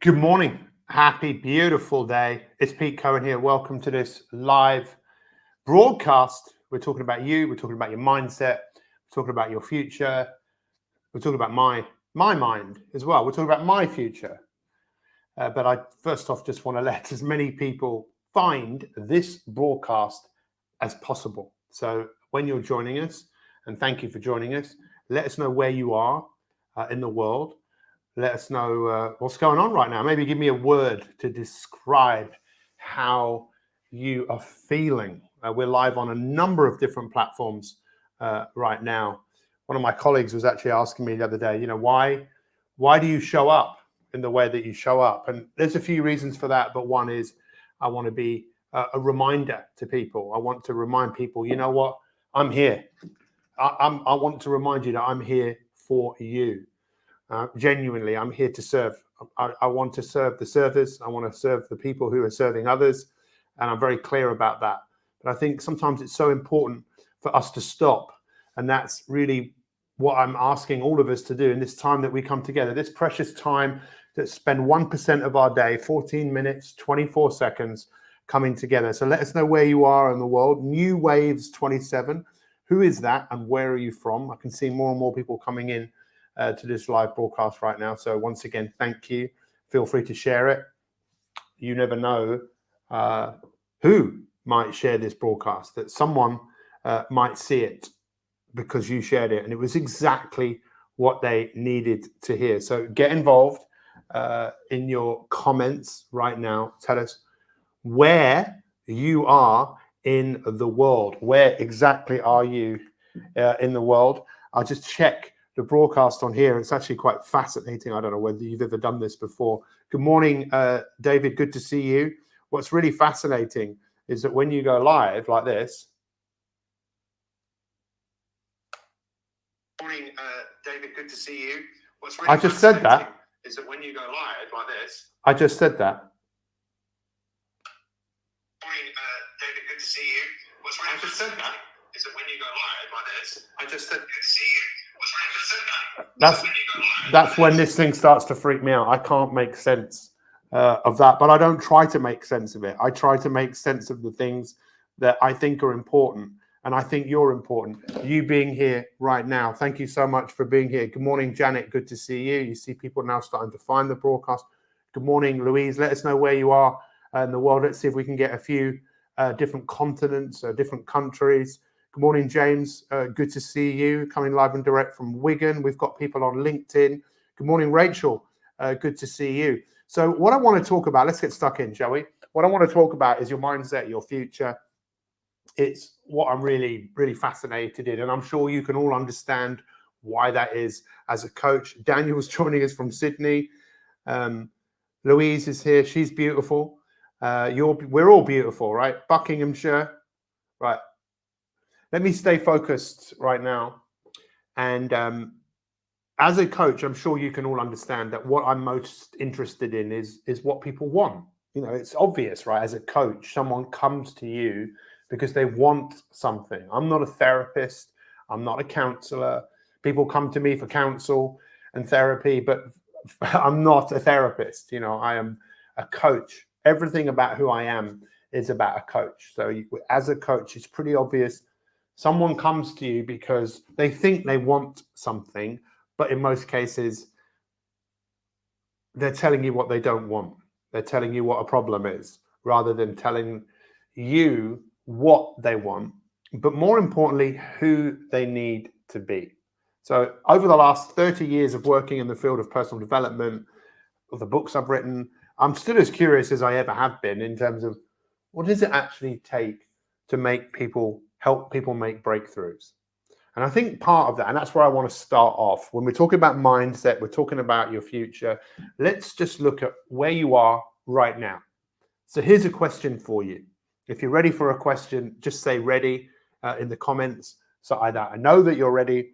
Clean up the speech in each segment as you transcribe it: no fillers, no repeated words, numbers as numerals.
Good morning. Happy, beautiful day. It's Pete Cohen here. Welcome to this live broadcast. We're talking about you. We're talking about your mindset. We're talking about your future. We're talking about my mind as well. We're talking about my future. But I first off just want to let as many people find this broadcast as possible. So when you're joining us, and thank you for joining us, let us know where you are in the world. Let us know what's going on right now. Maybe give me a word to describe how you are feeling. We're live on a number of different platforms right now. One of my colleagues was actually asking me the other day, why do you show up in the way that you show up? And there's a few reasons for that, but one is I want to be a reminder to people. I want to remind people, you know what? I'm here. I want to remind you that I'm here for you. Genuinely, I'm here to serve. I want to serve the servers. I want to serve the people who are serving others. And I'm very clear about that. But I think sometimes it's so important for us to stop. And that's really what I'm asking all of us to do in this time that we come together, this precious time to spend 1% of our day, 14 minutes, 24 seconds coming together. So let us know where you are in the world. New Waves 27. Who is that and where are you from? I can see more and more people coming in to this live broadcast right now. So once again, thank you. Feel free to share it. You never know who might share this broadcast, that someone might see it because you shared it. And it was exactly what they needed to hear. So get involved in your comments right now. Tell us where you are in the world. Where exactly are you in the world? I'll just check the broadcast on here. It's actually quite fascinating. I don't know whether you've ever done this before. Good morning, David. Good to see you. What's really fascinating is that when you go live like this. Morning, David. Good to see you. What's really I just said that. Is that when you go live like this. I just said that. Morning, David. Good to see you. What's really I just said that. Is that when you go live like this. I just said good to see you. That's when this thing starts to freak me out. I can't make sense of that, but I don't try to make sense of it. I try to make sense of the things that I think are important, and I think you're important. You being here right now, thank you so much for being here. Good morning, Janet. Good to see you. You see people now starting to find the broadcast. Good morning, Louise. Let us know where you are in the world. Let's see if we can get a few different continents, different countries. Good morning, James. Good to see you. Coming live and direct from Wigan. We've got people on LinkedIn. Good morning, Rachel. Good to see you. So what I want to talk about, let's get stuck in, shall we? What I want to talk about is your mindset, your future. It's what I'm really, really fascinated in. And I'm sure you can all understand why that is as a coach. Daniel's joining us from Sydney. Louise is here. She's beautiful. We're all beautiful, right? Buckinghamshire. Right. Let me stay focused right now. And as a coach, I'm sure you can all understand that what I'm most interested in is what people want. You know, it's obvious, right? As a coach, someone comes to you because they want something. I'm not a therapist. I'm not a counselor. People come to me for counsel and therapy, but I'm not a therapist. I am a coach. Everything about who I am is about a coach. So as a coach, it's pretty obvious. Someone comes to you because they think they want something, but in most cases, they're telling you what they don't want. They're telling you what a problem is, rather than telling you what they want, but more importantly, who they need to be. So over the last 30 years of working in the field of personal development, of the books I've written, I'm still as curious as I ever have been in terms of what does it actually take to help people make breakthroughs. And I think part of that, and that's where I want to start off, when we're talking about mindset, we're talking about your future, let's just look at where you are right now. So here's a question for you. If you're ready for a question, just say ready in the comments so I know that you're ready.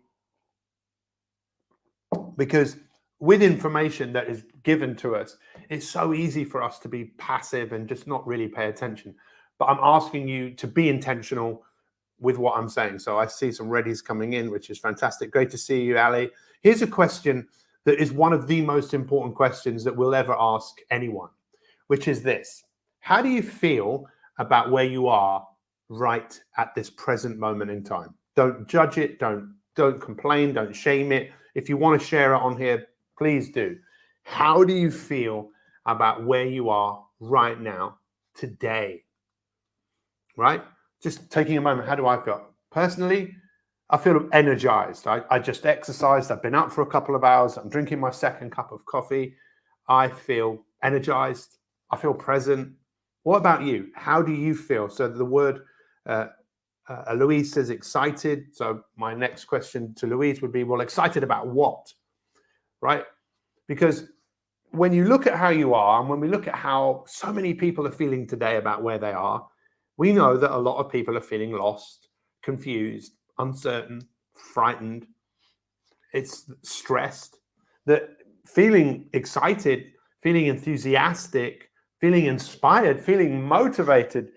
Because with information that is given to us, it's so easy for us to be passive and just not really pay attention. But I'm asking you to be intentional with what I'm saying. So I see some readies coming in, which is fantastic. Great to see you, Ali. Here's a question that is one of the most important questions that we'll ever ask anyone, which is this: how do you feel about where you are right at this present moment in time? Don't judge it, don't complain, don't shame it. If you want to share it on here, please do. How do you feel about where you are right now, today? Right? Just taking a moment, how do I feel? Personally, I feel energized. I just exercised. I've been up for a couple of hours. I'm drinking my second cup of coffee. I feel energized. I feel present. What about you? How do you feel? So the word Louise says excited. So my next question to Louise would be, well, excited about what? Right? Because when you look at how you are, and when we look at how so many people are feeling today about where they are, we know that a lot of people are feeling lost, confused, uncertain, frightened. It's stressed. That feeling excited, feeling enthusiastic, feeling inspired, feeling motivated,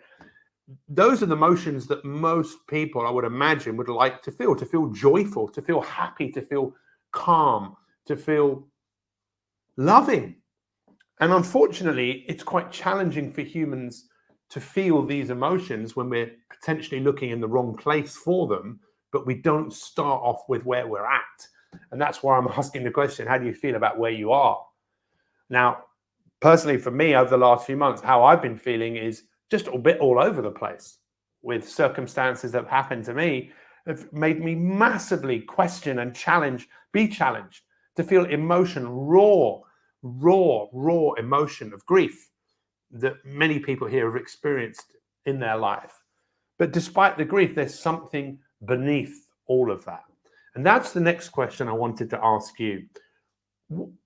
those are the emotions that most people, I would imagine, would like to feel joyful, to feel happy, to feel calm, to feel loving. And unfortunately, it's quite challenging for humans to feel these emotions when we're potentially looking in the wrong place for them, but we don't start off with where we're at. And that's why I'm asking the question, how do you feel about where you are? Now, personally, for me, over the last few months, how I've been feeling is just a bit all over the place, with circumstances that have happened to me have made me massively question and be challenged, to feel emotion, raw emotion of grief that many people here have experienced in their life. But despite the grief, there's something beneath all of that. And that's the next question I wanted to ask you.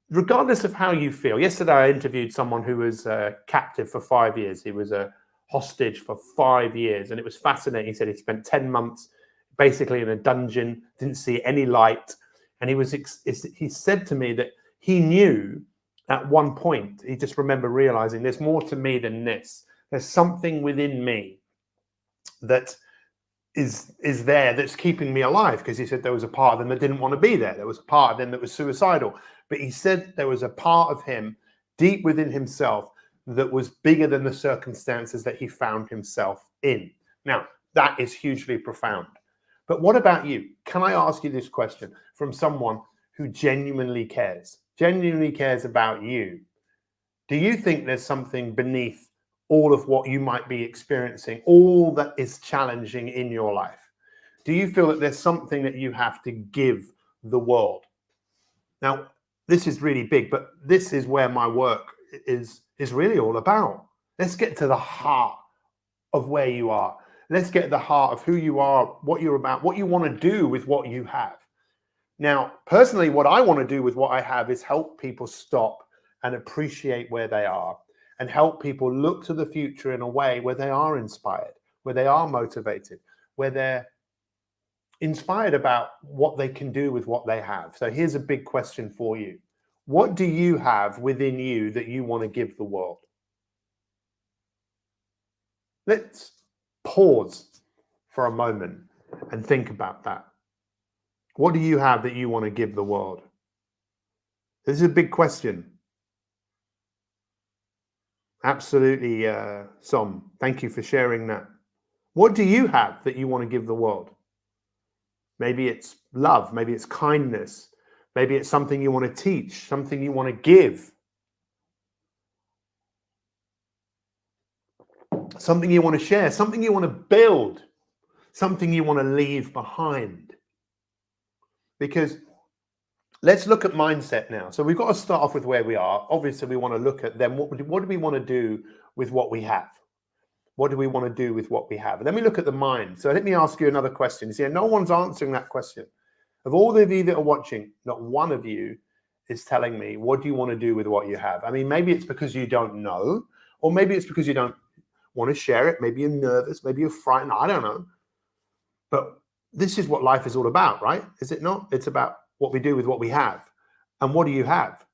Regardless of how you feel, yesterday I interviewed someone who was captive for 5 years. He was a hostage for 5 years, and it was fascinating. He said he spent 10 months basically in a dungeon, didn't see any light, and he said to me that he knew at one point, he just remember realizing there's more to me than this. There's something within me that is there that's keeping me alive, because he said there was a part of him that didn't want to be there. There was a part of him that was suicidal, but he said there was a part of him deep within himself that was bigger than the circumstances that he found himself in. Now, that is hugely profound. But what about you? Can I ask you this question from someone who genuinely cares about you? Do you think there's something beneath all of what you might be experiencing, all that is challenging in your life? Do you feel that there's something that you have to give the world? Now, this is really big, but this is where my work is really all about. Let's get to the heart of where you are. Let's get to the heart of who you are, what you're about, what you want to do with what you have. Now, personally, what I want to do with what I have is help people stop and appreciate where they are, and help people look to the future in a way where they are inspired, where they are motivated, where they're inspired about what they can do with what they have. So here's a big question for you. What do you have within you that you want to give the world? Let's pause for a moment and think about that. What do you have that you want to give the world? This is a big question. Absolutely, Som. Thank you for sharing that. What do you have that you want to give the world? Maybe it's love, maybe it's kindness, maybe it's something you want to teach, something you want to give, something you want to share, something you want to build, something you want to leave behind. Because let's look at mindset now. So we've got to start off with where we are. Obviously, we want to look at then what do we want to do with what we have? What do we want to do with what we have? And then we look at the mind. So let me ask you another question. You see, no one's answering that question. Of all of you that are watching, not one of you is telling me, what do you want to do with what you have? I mean, maybe it's because you don't know, or maybe it's because you don't want to share it. Maybe you're nervous, maybe you're frightened. I don't know. But this is what life is all about, right? Is it not? It's about what we do with what we have. And what do you have?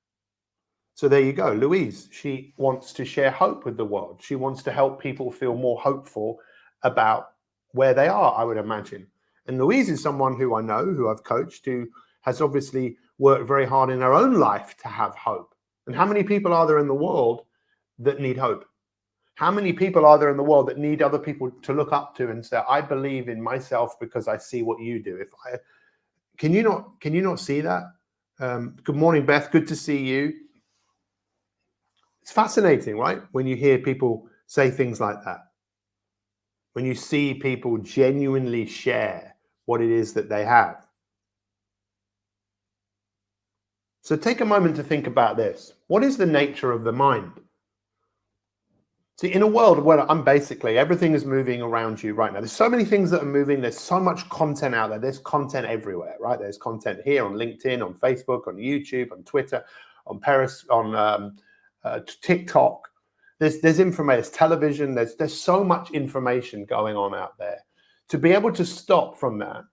So there you go. Louise, she wants to share hope with the world. She wants to help people feel more hopeful about where they are, I would imagine. And Louise is someone who I know, who I've coached, who has obviously worked very hard in her own life to have hope. And how many people are there in the world that need hope? How many people are there in the world that need other people to look up to and say, I believe in myself because I see what you do? Can you not see that? Good morning, Beth. Good to see you. It's fascinating, right? When you hear people say things like that. When you see people genuinely share what it is that they have. So take a moment to think about this. What is the nature of the mind? See, in a world where everything is moving around you right now. There's so many things that are moving. There's so much content out there. There's content everywhere, right? There's content here on LinkedIn, on Facebook, on YouTube, on Twitter, on Paris, on TikTok. There's information, there's television. There's so much information going on out there. To be able to stop from that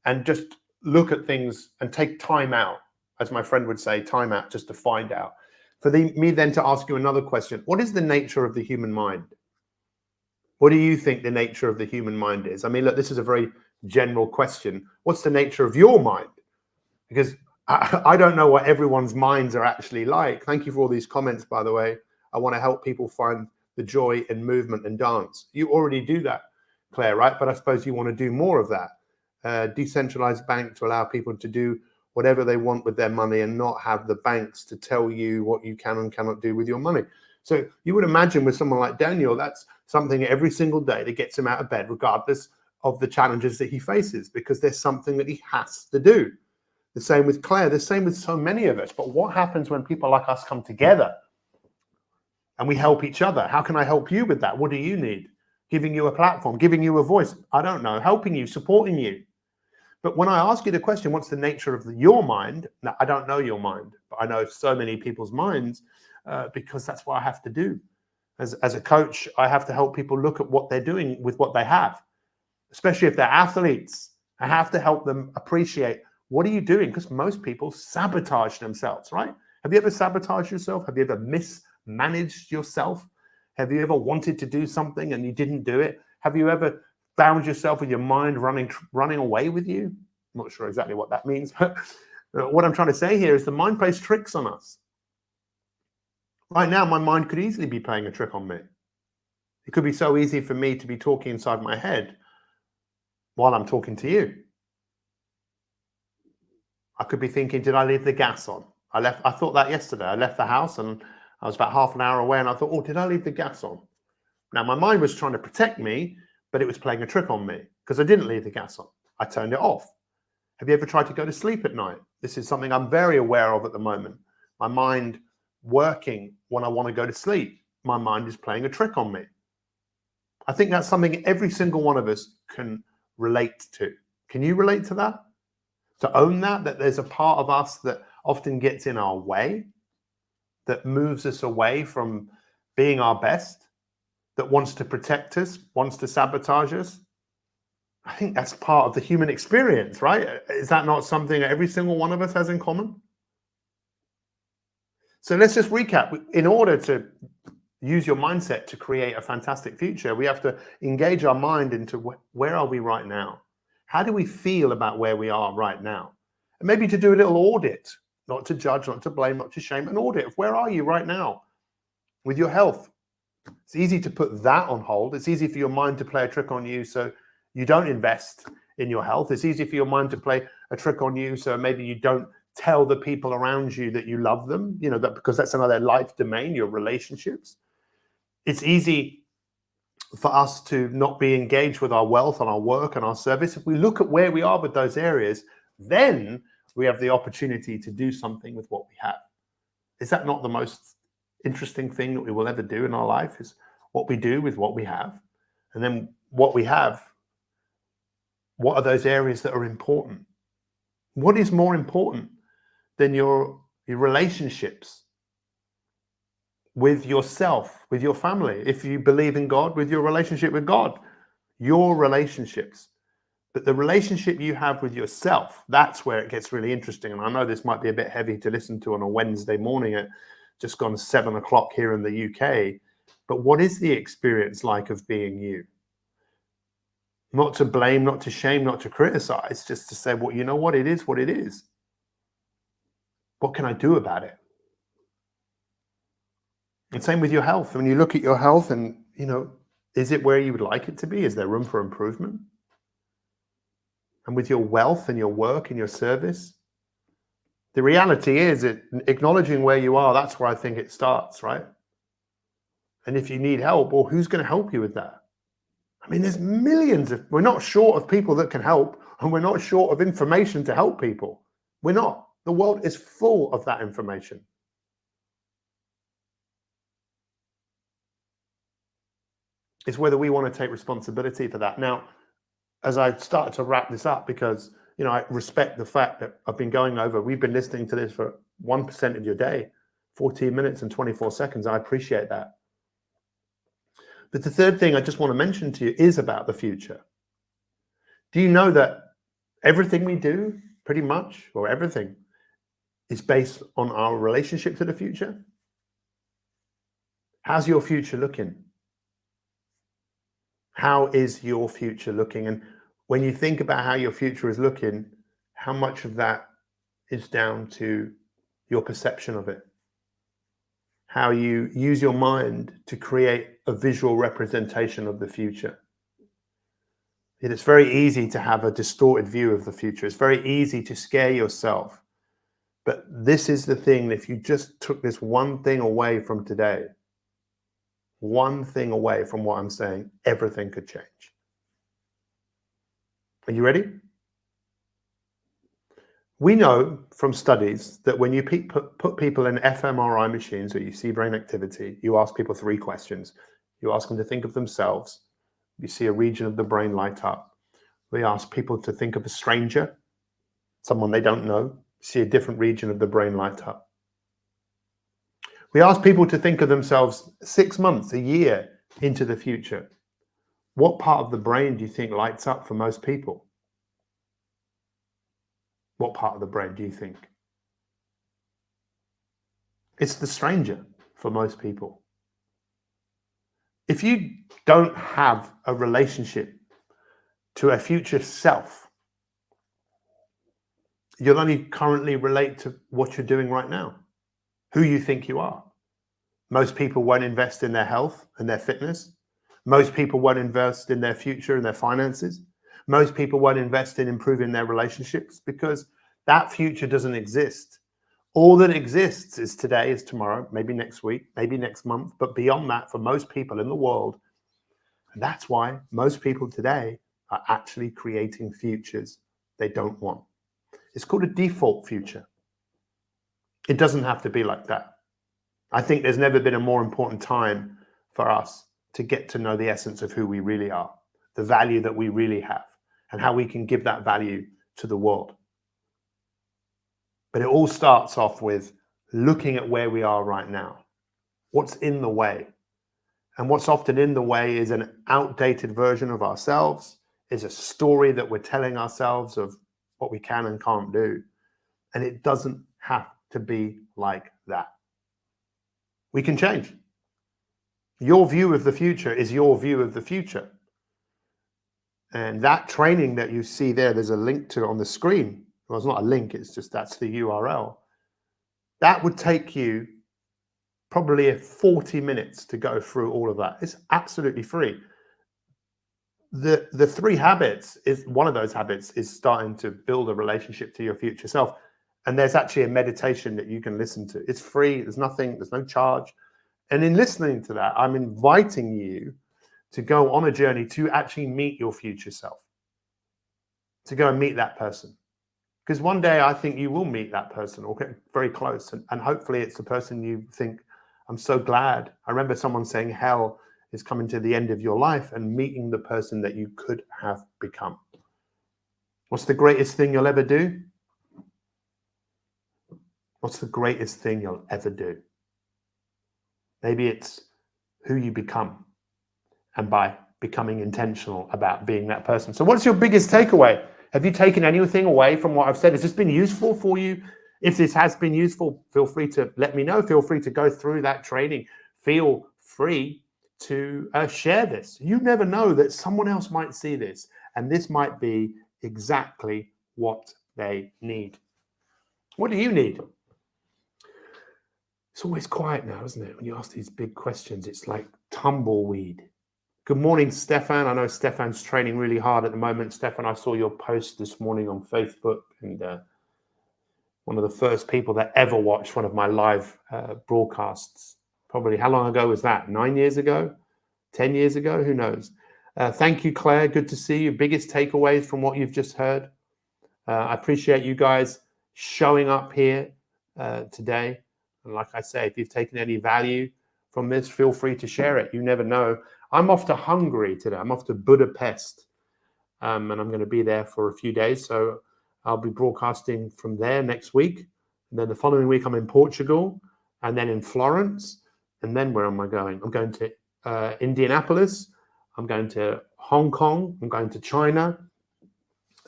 and just look at things and take time out, as my friend would say, time out just to find out. Me then to ask you another question. What is the nature of the human mind? What do you think the nature of the human mind is? I mean, look, this is a very general question. What's the nature of your mind? Because I don't know what everyone's minds are actually like. Thank you for all these comments, by the way. I want to help people find the joy in movement and dance. You already do that, Claire, right? But I suppose you want to do more of that. Decentralized bank to allow people to do whatever they want with their money and not have the banks to tell you what you can and cannot do with your money. So you would imagine with someone like Daniel, that's something every single day that gets him out of bed, regardless of the challenges that he faces, because there's something that he has to do. The same with Claire, the same with so many of us. But what happens when people like us come together and we help each other? How can I help you with that? What do you need? Giving you a platform, giving you a voice. I don't know, helping you, supporting you. But when I ask you the question, what's the nature of your mind? Now, I don't know your mind, but I know so many people's minds because that's what I have to do. As a coach, I have to help people look at what they're doing with what they have, especially if they're athletes. I have to help them appreciate, what are you doing? Because most people sabotage themselves, right? Have you ever sabotaged yourself? Have you ever mismanaged yourself? Have you ever wanted to do something and you didn't do it? Have you ever found yourself with your mind running away with you? I'm not sure exactly what that means, but what I'm trying to say here is the mind plays tricks on us. Right now, my mind could easily be playing a trick on me. It could be so easy for me to be talking inside my head while I'm talking to you. I could be thinking, did I leave the gas on? I thought that yesterday. I left the house and I was about half an hour away and I thought, oh, did I leave the gas on? Now, my mind was trying to protect me, but it was playing a trick on me because I didn't leave the gas on. I turned it off. Have you ever tried to go to sleep at night? This is something I'm very aware of at the moment. My mind working when I want to go to sleep. My mind is playing a trick on me. I think that's something every single one of us can relate to. Can you relate to that? To own that there's a part of us that often gets in our way, that moves us away from being our best, that wants to protect us, wants to sabotage us. I think that's part of the human experience, right? Is that not something that every single one of us has in common? So let's just recap. In order to use your mindset to create a fantastic future, we have to engage our mind into where are we right now? How do we feel about where we are right now? And maybe to do a little audit, not to judge, not to blame, not to shame, an audit of where are you right now with your health. It's easy to put that on hold. It's easy for your mind to play a trick on you so you don't invest in your health. It's easy for your mind to play a trick on you so maybe you don't tell the people around you that you love them, that because that's another life domain, your relationships. It's easy for us to not be engaged with our wealth and our work and our service. If we look at where we are with those areas, then we have the opportunity to do something with what we have. Is that not the most interesting thing that we will ever do in our life, is what we do with what we have? And then what we have, what are those areas that are important? What is more important than your relationships with yourself, with your family? If you believe in God, with your relationship with God, your relationships. But the relationship you have with yourself, that's where it gets really interesting. And I know this might be a bit heavy to listen to on a Wednesday morning at just gone 7 o'clock here in the UK. But what is the experience like of being you? Not to blame, not to shame, not to criticize, just to say, well, you know what, it is what it is. What can I do about it? And same with your health. When you look at your health and, is it where you would like it to be? Is there room for improvement? And with your wealth and your work and your service, the reality is that acknowledging where you are, that's where I think it starts, right? And if you need help, well, who's going to help you with that? I mean, there's millions we're not short of people that can help, and we're not short of information to help people. We're not. The world is full of that information. It's whether we want to take responsibility for that. Now, as I start to wrap this up, because I respect the fact that we've been listening to this for 1% of your day, 14 minutes and 24 seconds. I appreciate that. But the third thing I just want to mention to you is about the future. Do you know that everything we do, pretty much, or everything, is based on our relationship to the future? How's your future looking? How is your future looking? And when you think about how your future is looking, how much of that is down to your perception of it? How you use your mind to create a visual representation of the future. It is very easy to have a distorted view of the future. It's very easy to scare yourself. But this is the thing, if you just took this one thing away from today, one thing away from what I'm saying, everything could change. Are you ready? We know from studies that when you put people in fMRI machines, or you see brain activity, you ask people 3 questions. You ask them to think of themselves. You see a region of the brain light up. We ask people to think of a stranger, someone they don't know, see a different region of the brain light up. We ask people to think of themselves 6 months, a year into the future. What part of the brain do you think lights up for most people? What part of the brain do you think? It's the stranger for most people. If you don't have a relationship to a future self, you'll only currently relate to what you're doing right now, who you think you are. Most people won't invest in their health and their fitness. Most people won't invest in their future and their finances. Most people won't invest in improving their relationships because that future doesn't exist. All that exists is today, is tomorrow, maybe next week, maybe next month. But beyond that, for most people in the world, and that's why most people today are actually creating futures they don't want. It's called a default future. It doesn't have to be like that. I think there's never been a more important time for us to get to know the essence of who we really are, the value that we really have, and how we can give that value to the world. But it all starts off with looking at where we are right now. What's in the way? And what's often in the way is an outdated version of ourselves, is a story that we're telling ourselves of what we can and can't do. And it doesn't have to be like that. We can change. Your view of the future is your view of the future. And that training that you see there's a link to on the screen. Well, it's not a link, it's just that's the URL. That would take you probably 40 minutes to go through all of that. It's absolutely free. The 3 habits is one of those habits is starting to build a relationship to your future self. And there's actually a meditation that you can listen to. It's free. There's no charge. And in listening to that, I'm inviting you to go on a journey to actually meet your future self, to go and meet that person. Because one day I think you will meet that person or get very close. And hopefully it's the person you think, I'm so glad. I remember someone saying hell is coming to the end of your life and meeting the person that you could have become. What's the greatest thing you'll ever do? What's the greatest thing you'll ever do? Maybe it's who you become, and by becoming intentional about being that person. So what's your biggest takeaway? Have you taken anything away from what I've said? Has this been useful for you? If this has been useful, feel free to let me know. Feel free to go through that training. Feel free to share this. You never know that someone else might see this, and this might be exactly what they need. What do you need? It's always quiet now, isn't it? When you ask these big questions, it's like tumbleweed. Good morning, Stefan. I know Stefan's training really hard at the moment. Stefan, I saw your post this morning on Facebook, and one of the first people that ever watched one of my live broadcasts. Probably, how long ago was that? 9 years ago? 10 years ago? Who knows? Thank you, Claire. Good to see you. Biggest takeaways from what you've just heard. I appreciate you guys showing up here today. And like I say, if you've taken any value from this, feel free to share it. You never know. I'm off to Hungary today. I'm off to Budapest, and I'm going to be there for a few days. So I'll be broadcasting from there next week. And then the following week, I'm in Portugal, and then in Florence. And then where am I going? I'm going to Indianapolis. I'm going to Hong Kong. I'm going to China.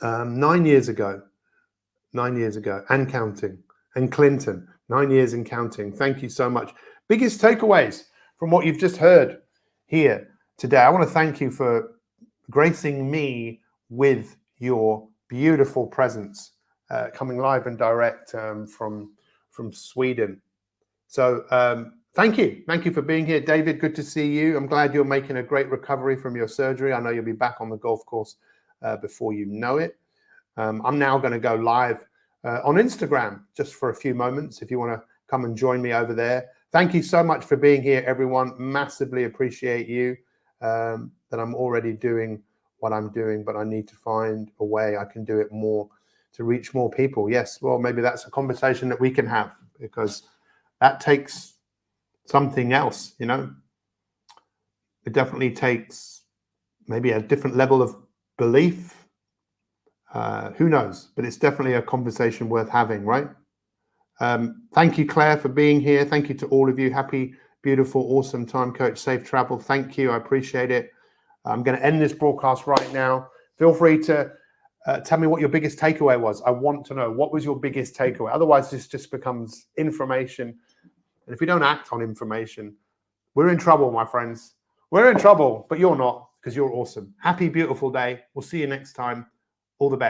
9 years ago, and counting. And Clinton, 9 years and counting. Thank you so much. Biggest takeaways from what you've just heard here today. I want to thank you for gracing me with your beautiful presence, coming live and direct from Sweden. So thank you for being here, David. Good to see you. I'm glad you're making a great recovery from your surgery. I know you'll be back on the golf course before you know it. I'm now going to go live on Instagram just for a few moments. If you want to come and join me over there. Thank you so much for being here, everyone. Massively appreciate you. That I'm already doing what I'm doing, but I need to find a way I can do it more to reach more people. Yes, well, maybe that's a conversation that we can have, because that takes something else, you know. It definitely takes maybe a different level of belief. Who knows? But it's definitely a conversation worth having, right? Thank you, Claire, for being here. Thank you to all of you. Happy, beautiful, awesome time, Coach. Safe travel. Thank you. I appreciate it. I'm going to end this broadcast right now. Feel free to tell me what your biggest takeaway was. I want to know, what was your biggest takeaway? Otherwise, this just becomes information. And if we don't act on information, we're in trouble, my friends. We're in trouble, but you're not, because you're awesome. Happy, beautiful day. We'll see you next time. All the best.